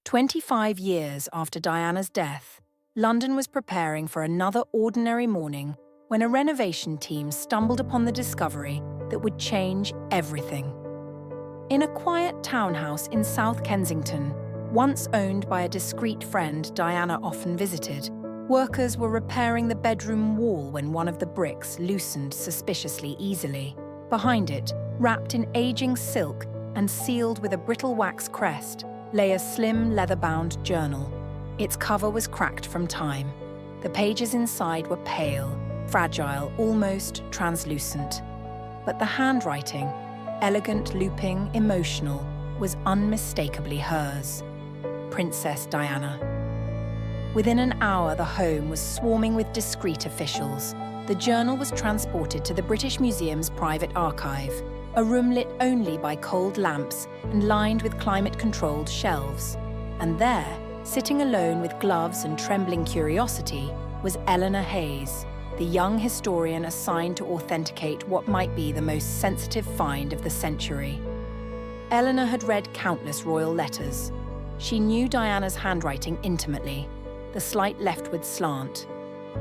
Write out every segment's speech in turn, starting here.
25 years after Diana's death, London was preparing for another ordinary morning when a renovation team stumbled upon the discovery that would change everything. In a quiet townhouse in South Kensington, once owned by a discreet friend Diana often visited, workers were repairing the bedroom wall when one of the bricks loosened suspiciously easily. Behind it, wrapped in aging silk and sealed with a brittle wax crest, lay a slim leather-bound journal. Its cover was cracked from time. The pages inside were pale, fragile, almost translucent. But the handwriting, elegant, looping, emotional, was unmistakably hers. Princess Diana. Within an hour, the home was swarming with discreet officials. The journal was transported to the British Museum's private archive, a room lit only by cold lamps and lined with climate-controlled shelves. And there, sitting alone with gloves and trembling curiosity, was Eleanor Hayes, the young historian assigned to authenticate what might be the most sensitive find of the century. Eleanor had read countless royal letters. She knew Diana's handwriting intimately, the slight leftward slant,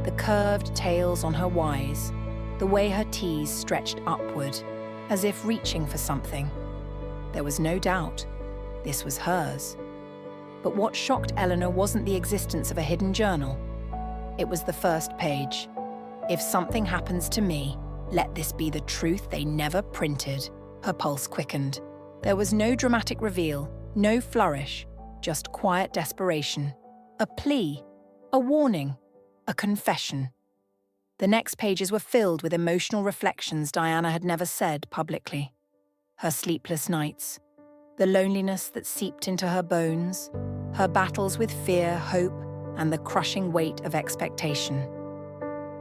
the curved tails on her Ys, the way her T's stretched upward, as if reaching for something. There was no doubt, this was hers. But what shocked Eleanor wasn't the existence of a hidden journal. It was the first page. If something happens to me, let this be the truth they never printed. Her pulse quickened. There was no dramatic reveal, no flourish, just quiet desperation. A plea, a warning, a confession. The next pages were filled with emotional reflections Diana had never said publicly. Her sleepless nights, the loneliness that seeped into her bones, her battles with fear, hope, and the crushing weight of expectation.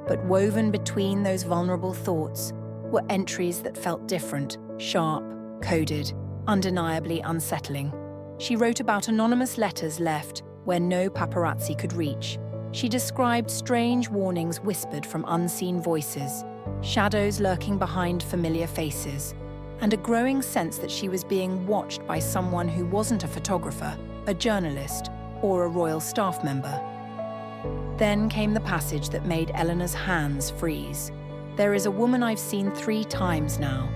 But woven between those vulnerable thoughts were entries that felt different, sharp, coded, undeniably unsettling. She wrote about anonymous letters left where no paparazzi could reach. She described strange warnings whispered from unseen voices, shadows lurking behind familiar faces, and a growing sense that she was being watched by someone who wasn't a photographer, a journalist, or a royal staff member. Then came the passage that made Eleanor's hands freeze. There is a woman I've seen 3 times now.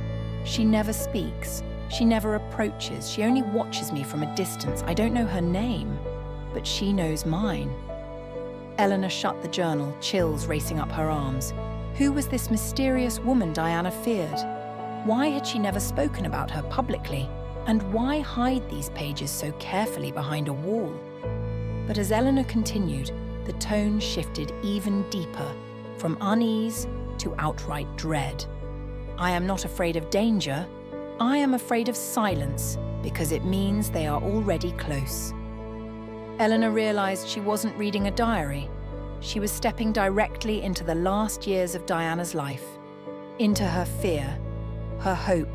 She never speaks. She never approaches. She only watches me from a distance. I don't know her name, but she knows mine. Eleanor shut the journal, chills racing up her arms. Who was this mysterious woman Diana feared? Why had she never spoken about her publicly? And why hide these pages so carefully behind a wall? But as Eleanor continued, the tone shifted even deeper, from unease to outright dread. I am not afraid of danger. I am afraid of silence, because it means they are already close. Eleanor realized she wasn't reading a diary. She was stepping directly into the last years of Diana's life, into her fear, her hope,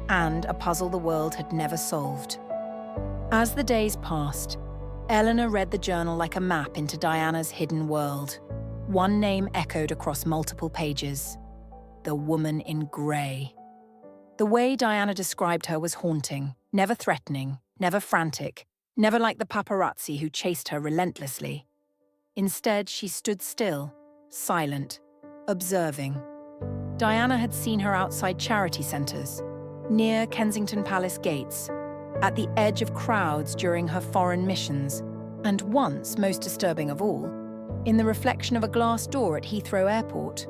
and a puzzle the world had never solved. As the days passed, Eleanor read the journal like a map into Diana's hidden world. One name echoed across multiple pages: the woman in grey. The way Diana described her was haunting, never threatening, never frantic, never like the paparazzi who chased her relentlessly. Instead, she stood still, silent, observing. Diana had seen her outside charity centres, near Kensington Palace gates, at the edge of crowds during her foreign missions, and once, most disturbing of all, in the reflection of a glass door at Heathrow Airport.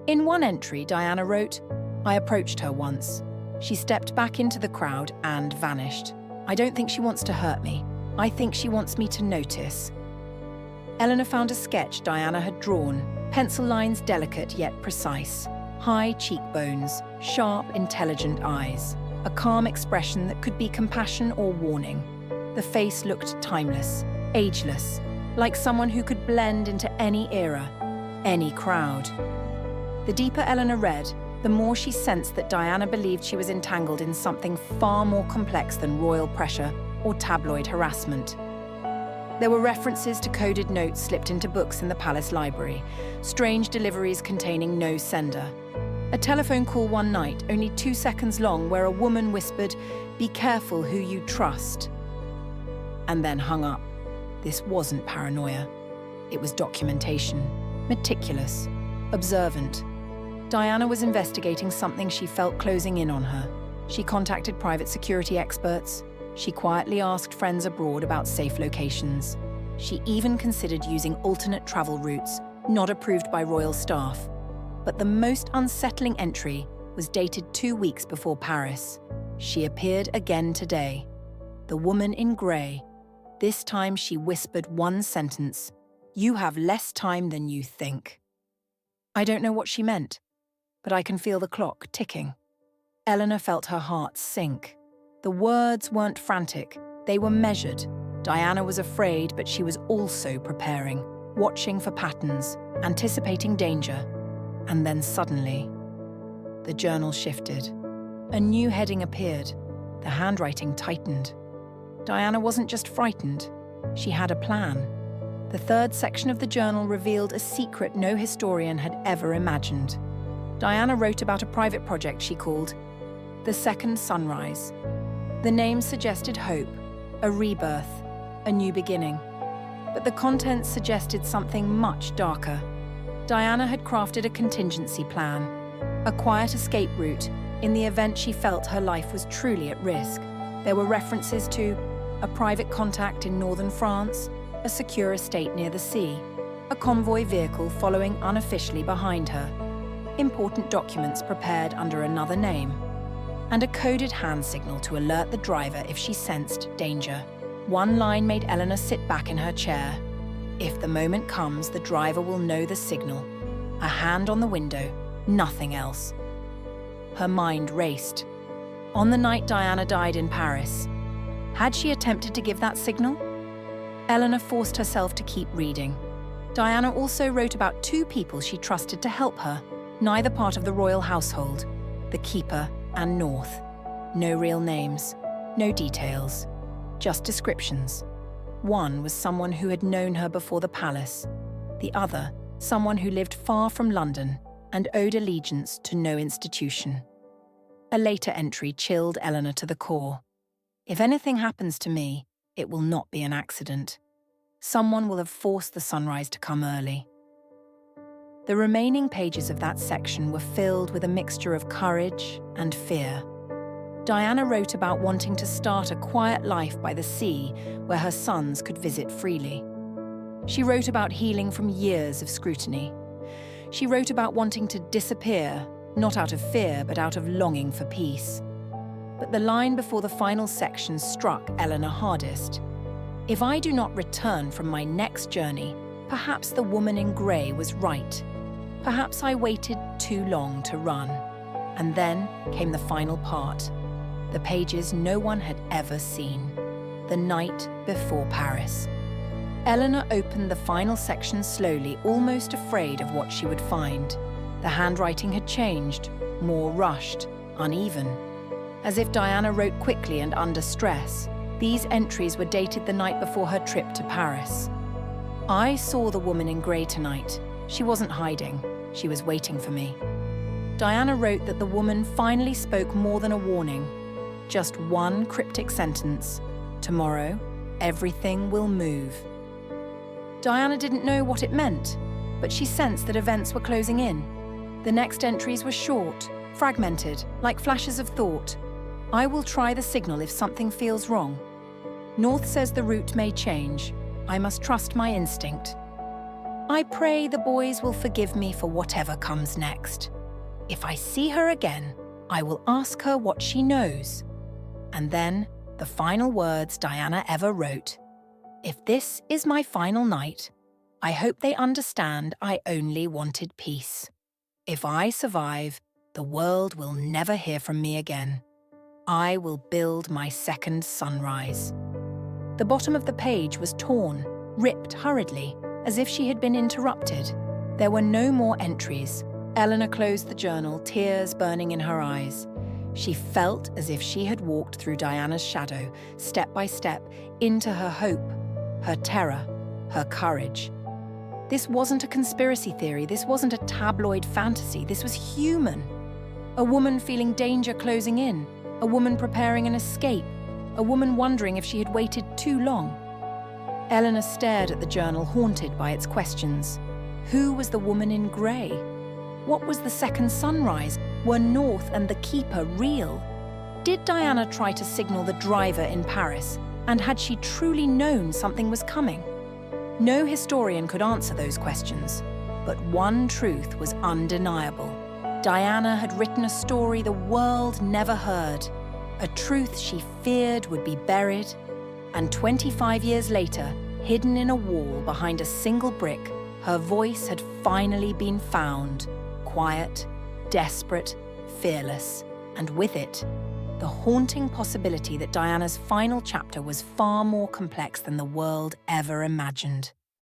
In one entry, Diana wrote, "I approached her once. She stepped back into the crowd and vanished. I don't think she wants to hurt me. I think she wants me to notice." Eleanor found a sketch Diana had drawn, pencil lines delicate yet precise, high cheekbones, sharp, intelligent eyes, a calm expression that could be compassion or warning. The face looked timeless, ageless, like someone who could blend into any era, any crowd. The deeper Eleanor read, the more she sensed that Diana believed she was entangled in something far more complex than royal pressure or tabloid harassment. There were references to coded notes slipped into books in the palace library, strange deliveries containing no sender. A telephone call one night, only 2 seconds long, where a woman whispered, "Be careful who you trust." and then hung up. This wasn't paranoia. It was documentation, meticulous, observant. Diana was investigating something she felt closing in on her. She contacted private security experts. She quietly asked friends abroad about safe locations. She even considered using alternate travel routes not approved by royal staff. But the most unsettling entry was dated 2 weeks before Paris. She appeared again today. The woman in grey. This time she whispered one sentence: "You have less time than you think." I don't know what she meant, but I can feel the clock ticking. Eleanor felt her heart sink. The words weren't frantic, they were measured. Diana was afraid, but she was also preparing, watching for patterns, anticipating danger. And then suddenly, the journal shifted. A new heading appeared. The handwriting tightened. Diana wasn't just frightened, she had a plan. The third section of the journal revealed a secret no historian had ever imagined. Diana wrote about a private project she called The Second Sunrise. The name suggested hope, a rebirth, a new beginning. But the contents suggested something much darker. Diana had crafted a contingency plan, a quiet escape route in the event she felt her life was truly at risk. There were references to a private contact in northern France, a secure estate near the sea, a convoy vehicle following unofficially behind her, important documents prepared under another name, and a coded hand signal to alert the driver if she sensed danger. One line made Eleanor sit back in her chair. If the moment comes, the driver will know the signal. A hand on the window, nothing else. Her mind raced. On the night Diana died in Paris, had she attempted to give that signal? Eleanor forced herself to keep reading. Diana also wrote about 2 people she trusted to help her, neither part of the royal household, the keeper and North. No real names, no details, just descriptions. One was someone who had known her before the palace. The other, someone who lived far from London and owed allegiance to no institution. A later entry chilled Eleanor to the core. If anything happens to me, it will not be an accident. Someone will have forced the sunrise to come early. The remaining pages of that section were filled with a mixture of courage and fear. Diana wrote about wanting to start a quiet life by the sea where her sons could visit freely. She wrote about healing from years of scrutiny. She wrote about wanting to disappear, not out of fear, but out of longing for peace. But the line before the final section struck Eleanor hardest. If I do not return from my next journey, perhaps the woman in grey was right. Perhaps I waited too long to run. And then came the final part. The pages no one had ever seen. The night before Paris. Eleanor opened the final section slowly, almost afraid of what she would find. The handwriting had changed, more rushed, uneven. As if Diana wrote quickly and under stress, these entries were dated the night before her trip to Paris. I saw the woman in grey tonight. She wasn't hiding. She was waiting for me. Diana wrote that the woman finally spoke more than a warning. Just one cryptic sentence. Tomorrow, everything will move. Diana didn't know what it meant, but she sensed that events were closing in. The next entries were short, fragmented, like flashes of thought. I will try the signal if something feels wrong. North says the route may change. I must trust my instinct. I pray the boys will forgive me for whatever comes next. If I see her again, I will ask her what she knows. And then, the final words Diana ever wrote. If this is my final night, I hope they understand I only wanted peace. If I survive, the world will never hear from me again. I will build my second sunrise. The bottom of the page was torn, ripped hurriedly, as if she had been interrupted. There were no more entries. Eleanor closed the journal, tears burning in her eyes. She felt as if she had walked through Diana's shadow, step by step, into her hope, her terror, her courage. This wasn't a conspiracy theory, this wasn't a tabloid fantasy, this was human. A woman feeling danger closing in, a woman preparing an escape, a woman wondering if she had waited too long. Eleanor stared at the journal, haunted by its questions. Who was the woman in grey? What was the second sunrise? Were North and the Keeper real? Did Diana try to signal the driver in Paris? And had she truly known something was coming? No historian could answer those questions, but one truth was undeniable. Diana had written a story the world never heard, a truth she feared would be buried, and 25 years later, hidden in a wall behind a single brick, her voice had finally been found, quiet, desperate, fearless, and with it, the haunting possibility that Diana's final chapter was far more complex than the world ever imagined.